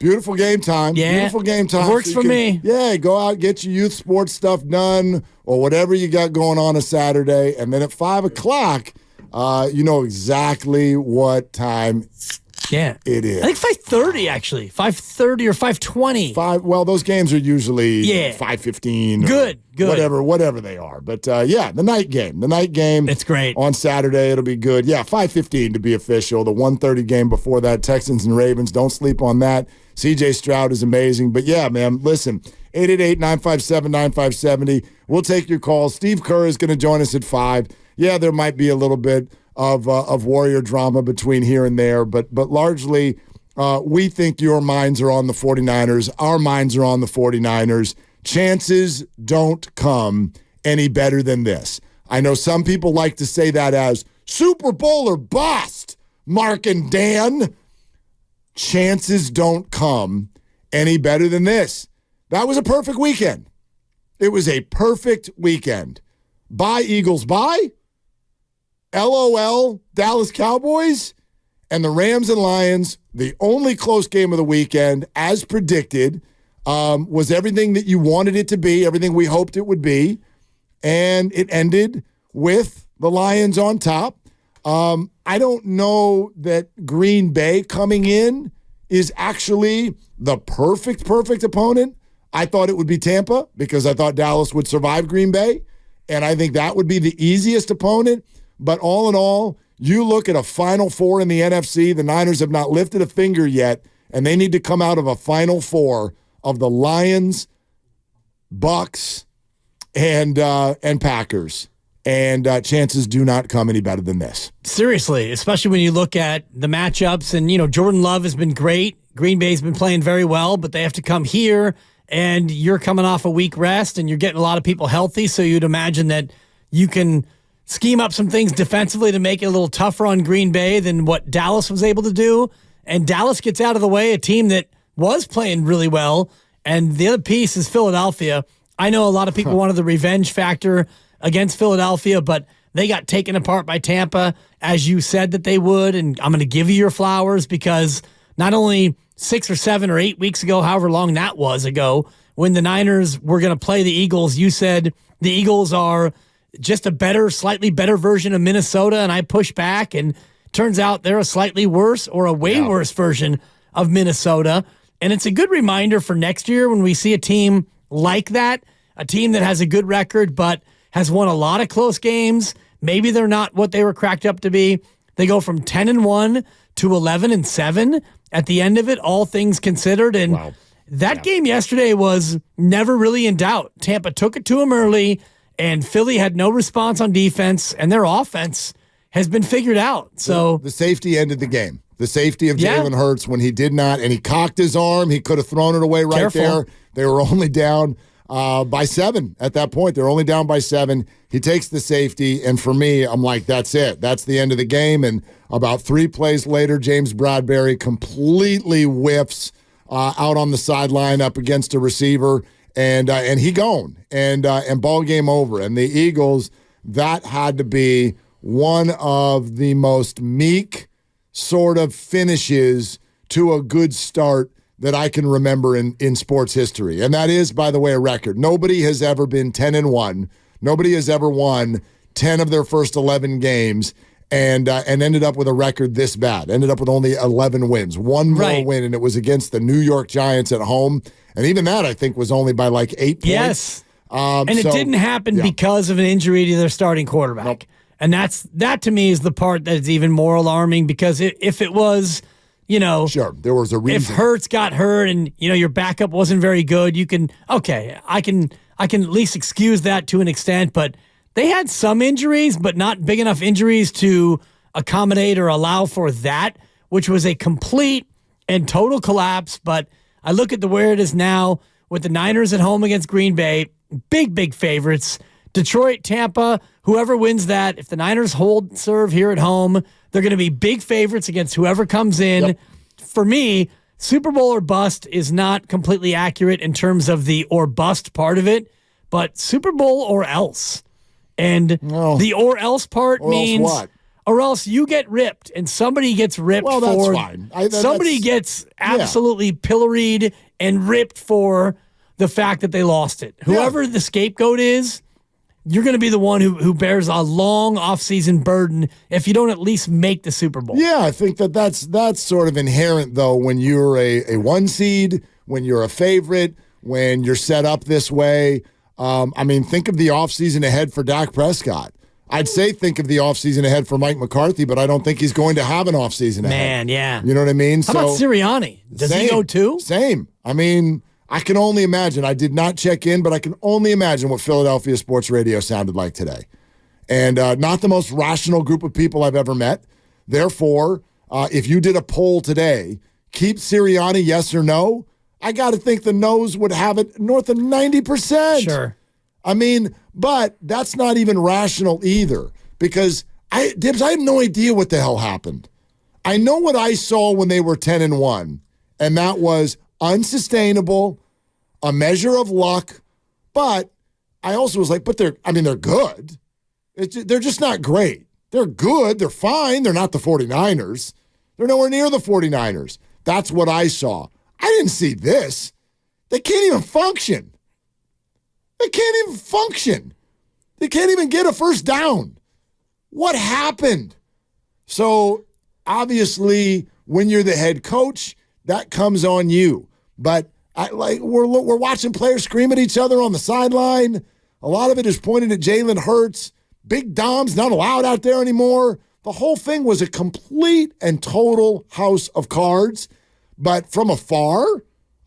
Beautiful game time. Yeah. Beautiful game time. Works for me. Yeah, go out, get your youth sports stuff done or whatever you got going on a Saturday. And then at 5 o'clock, you know exactly what time it is. I think 5:30, actually. 5:30 or 5:20. Well, those games are usually 5:15. Good. Whatever they are. But, the night game. The night game. It's great. On Saturday, it'll be good. Yeah, 5:15 to be official. The 1:30 game before that, Texans and Ravens. Don't sleep on that. C.J. Stroud is amazing. But, yeah, man, listen, 888-957-9570. We'll take your calls. Steve Kerr is going to join us at 5. Yeah, there might be a little bit of Warrior drama between here and there, but largely we think your minds are on the 49ers. Our minds are on the 49ers. Chances don't come any better than this. I know some people like to say that as Super Bowl or bust, Mark and Dan. Chances don't come any better than this. That was a perfect weekend. It was a perfect weekend. Bye, Eagles, bye. LOL, Dallas Cowboys, and the Rams and Lions, the only close game of the weekend, as predicted, was everything that you wanted it to be, everything we hoped it would be, and it ended with the Lions on top. I don't know that Green Bay coming in is actually the perfect opponent. I thought it would be Tampa because I thought Dallas would survive Green Bay, and I think that would be the easiest opponent. But all in all, you look at a Final Four in the NFC, the Niners have not lifted a finger yet, and they need to come out of a Final Four of the Lions, Bucks, and Packers. And chances do not come any better than this. Seriously, especially when you look at the matchups. And, Jordan Love has been great. Green Bay's been playing very well, but they have to come here, and you're coming off a week rest, and you're getting a lot of people healthy, so you'd imagine that you can scheme up some things defensively to make it a little tougher on Green Bay than what Dallas was able to do. And Dallas gets out of the way, a team that was playing really well. And the other piece is Philadelphia. I know a lot of people wanted the revenge factor against Philadelphia, but they got taken apart by Tampa, as you said that they would. And I'm going to give you your flowers because not only 6 or 7 or 8 weeks ago, however long that was ago, when the Niners were going to play the Eagles, you said the Eagles are just a slightly better version of Minnesota, and I pushed back, and turns out they're a slightly worse or a way worse version of Minnesota. And it's a good reminder for next year when we see a team like that, a team that has a good record but has won a lot of close games. Maybe they're not what they were cracked up to be. They go from 10-1 to 11-7 at the end of it, all things considered. And that game yesterday was never really in doubt. Tampa took it to them early, and Philly had no response on defense, and their offense has been figured out. So the safety ended the game. The safety of Jalen Hurts when he did not, and he cocked his arm. He could have thrown it away right there. They were only down by 7 at that point. They're only down by 7. He takes the safety, and for me, I'm like, that's it. That's the end of the game. And about 3 plays later, James Bradbury completely whiffs out on the sideline up against a receiver. And he gone, and ball game over. And the Eagles, that had to be one of the most meek sort of finishes to a good start that I can remember in sports history. And that is, by the way, a record. Nobody has ever been 10-1. Nobody has ever won 10 of their first 11 games and ended up with a record this bad. Ended up with only 11 wins. One more win, and it was against the New York Giants at home. And even that, I think, was only by like 8 points. Yes. And it didn't happen because of an injury to their starting quarterback. Nope. And that to me is the part that is even more alarming, because if it was, sure, there was a reason. If Hurts got hurt and, your backup wasn't very good, I can at least excuse that to an extent, but they had some injuries, but not big enough injuries to accommodate or allow for that, which was a complete and total collapse. But I look at where it is now with the Niners at home against Green Bay, big favorites. Detroit, Tampa, whoever wins that, if the Niners serve here at home, they're going to be big favorites against whoever comes in. Yep. For me, Super Bowl or bust is not completely accurate in terms of the or bust part of it, but Super Bowl or else. And the or else part means, or else you get ripped and somebody gets ripped well, for. That's fine. Somebody gets absolutely pilloried and ripped for the fact that they lost it. Whoever the scapegoat is, you're going to be the one who bears a long offseason burden if you don't at least make the Super Bowl. Yeah, I think that's sort of inherent, though, when you're a 1 seed, when you're a favorite, when you're set up this way. I mean, think of the offseason ahead for Dak Prescott. I'd say think of the offseason ahead for Mike McCarthy, but I don't think he's going to have an offseason ahead. Man, yeah. You know what I mean? How about Sirianni? Does he go too? Same. I mean, I can only imagine. I did not check in, but I can only imagine what Philadelphia sports radio sounded like today. And not the most rational group of people I've ever met. Therefore, if you did a poll today, keep Sirianni, yes or no, I got to think the no's would have it north of 90%. Sure. I mean, but that's not even rational either, because Dibs, I have no idea what the hell happened. I know what I saw when they were 10-1, and that was unsustainable, a measure of luck, but I also was like, but they're good. They're just not great. They're good. They're fine. They're not the 49ers. They're nowhere near the 49ers. That's what I saw. I didn't see this. They can't even function. They can't even function. They can't even get a first down. What happened? So, obviously, when you're the head coach, that comes on you. But we're watching players scream at each other on the sideline. A lot of it is pointed at Jalen Hurts. Big Dom's not allowed out there anymore. The whole thing was a complete and total house of cards. But from afar,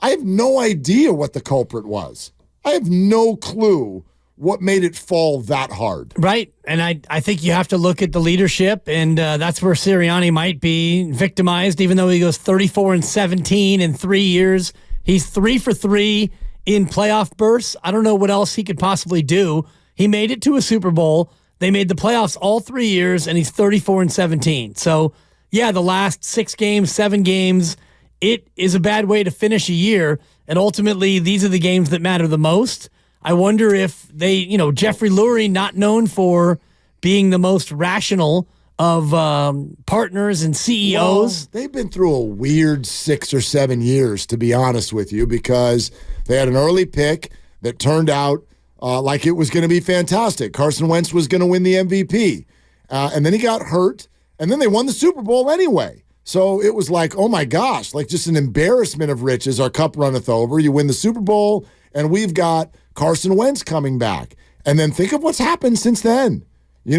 I have no idea what the culprit was. I have no clue what made it fall that hard. Right. And I think you have to look at the leadership, and that's where Sirianni might be victimized, even though he goes 34-17 in 3 years. He's 3 for 3 in playoff bursts. I don't know what else he could possibly do. He made it to a Super Bowl. They made the playoffs all 3 years, and he's 34-17. So, yeah, the last 6 games, 7 games, it is a bad way to finish a year. And ultimately, these are the games that matter the most. I wonder if they, Jeffrey Lurie, not known for being the most rational of partners and CEOs. Well, they've been through a weird 6 or 7 years, to be honest with you, because they had an early pick that turned out like it was going to be fantastic. Carson Wentz was going to win the MVP. And then he got hurt, and then they won the Super Bowl anyway. So it was like, oh my gosh, like just an embarrassment of riches. Our cup runneth over. You win the Super Bowl, and we've got Carson Wentz coming back. And then think of what's happened since then.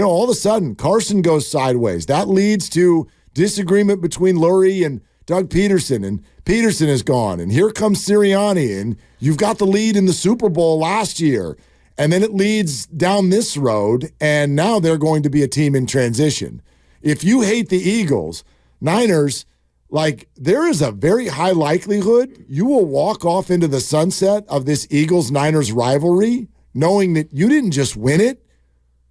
All of a sudden, Carson goes sideways. That leads to disagreement between Lurie and Doug Peterson, and Peterson is gone. And here comes Sirianni, and you've got the lead in the Super Bowl last year. And then it leads down this road, and now they're going to be a team in transition. If you hate the Eagles, Niners, there is a very high likelihood you will walk off into the sunset of this Eagles-Niners rivalry knowing that you didn't just win it,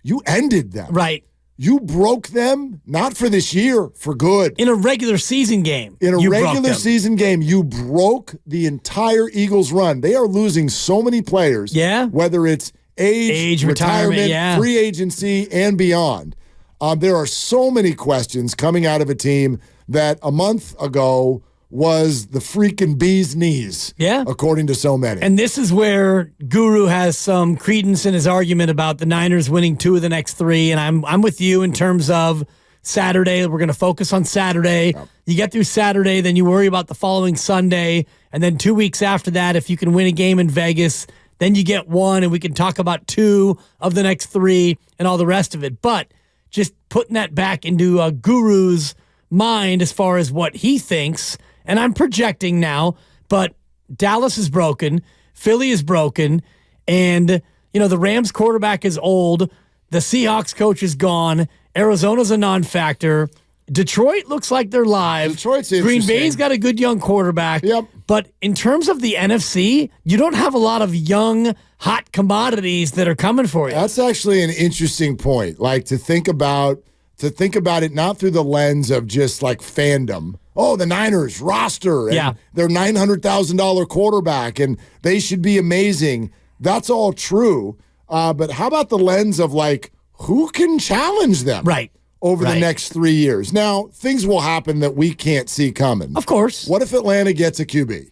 you ended them. Right. You broke them, not for this year, for good. In a regular season game. In a regular season game, you broke the entire Eagles run. They are losing so many players. Yeah. Whether it's age retirement, free agency, and beyond. There are so many questions coming out of a team that a month ago was the freaking bee's knees, according to so many. And this is where Guru has some credence in his argument about the Niners winning 2 of the next 3. And I'm with you in terms of Saturday. We're going to focus on Saturday. Yep. You get through Saturday, then you worry about the following Sunday. And then 2 weeks after that, if you can win a game in Vegas, then you get 1, and we can talk about 2 of the next 3 and all the rest of it. But just putting that back into Guru's mind as far as what he thinks, and I'm projecting now, but Dallas is broken, Philly is broken, and the Rams quarterback is old, the Seahawks coach is gone, Arizona's a non-factor, Detroit looks like they're live. Detroit's Green Bay's got a good young quarterback. Yep. But in terms of the NFC, you don't have a lot of young, hot commodities that are coming for you. That's actually an interesting point. To think about it not through the lens of just fandom. Oh, the Niners roster and their $900,000 quarterback, and they should be amazing. That's all true. But how about the lens of who can challenge them? Right. over the next 3 years. Now, things will happen that we can't see coming. Of course. What if Atlanta gets a QB?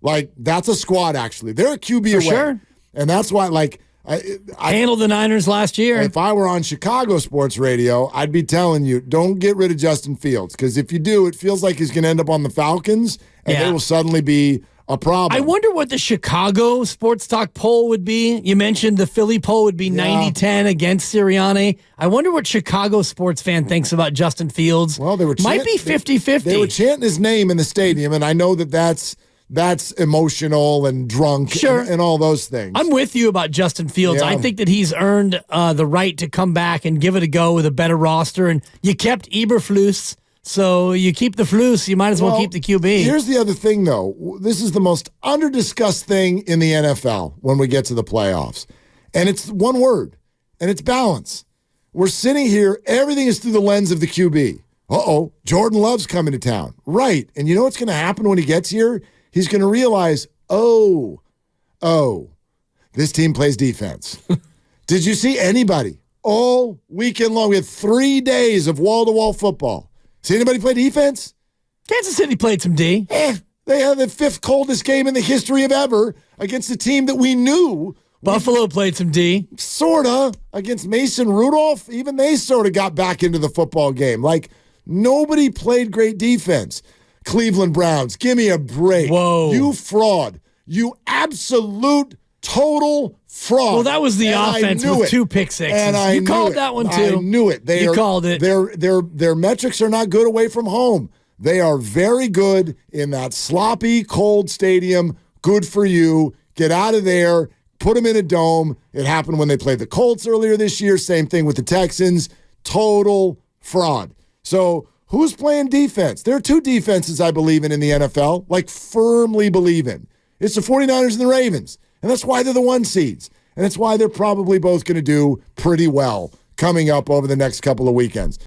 Like, that's a squad, actually. They're a QB For away. sure. And that's why, like, I handled the Niners last year. If I were on Chicago sports radio, I'd be telling you, don't get rid of Justin Fields, because if you do, it feels like he's going to end up on the Falcons, and they will suddenly be a problem. I wonder what the Chicago Sports Talk poll would be. You mentioned the Philly poll would be 90-10 against Sirianni. I wonder what Chicago sports fan thinks about Justin Fields. Well, they were might be 50-50. They were chanting his name in the stadium, and I know that's emotional and drunk and all those things. I'm with you about Justin Fields. I think that he's earned the right to come back and give it a go with a better roster. And you kept Eberflus, so you keep the Flus, you might as well keep the QB. Here's the other thing, though. This is the most under-discussed thing in the NFL when we get to the playoffs. And it's one word, and it's balance. We're sitting here, everything is through the lens of the QB. Jordan Love's coming to town. Right. And you know what's going to happen when he gets here? He's going to realize, this team plays defense. Did you see anybody all weekend long? We had 3 days of wall-to-wall football. See anybody play defense? Kansas City played some D. They had the 5th coldest game in the history of ever against a team that we knew. Buffalo played some D. Sorta. Against Mason Rudolph. Even they sort of got back into the football game. Like, nobody played great defense. Cleveland Browns, give me a break. Whoa. You fraud. You absolute, total fraud. Well, that was the offense with 2 pick sixes. And you called that one, too. I knew it. You called it. Their metrics are not good away from home. They are very good in that sloppy, cold stadium. Good for you. Get out of there. Put them in a dome. It happened when they played the Colts earlier this year. Same thing with the Texans. Total fraud. So, who's playing defense? There are 2 defenses I believe in the NFL, like firmly believe in. It's the 49ers and the Ravens, and that's why they're the 1 seeds, and that's why they're probably both going to do pretty well coming up over the next couple of weekends.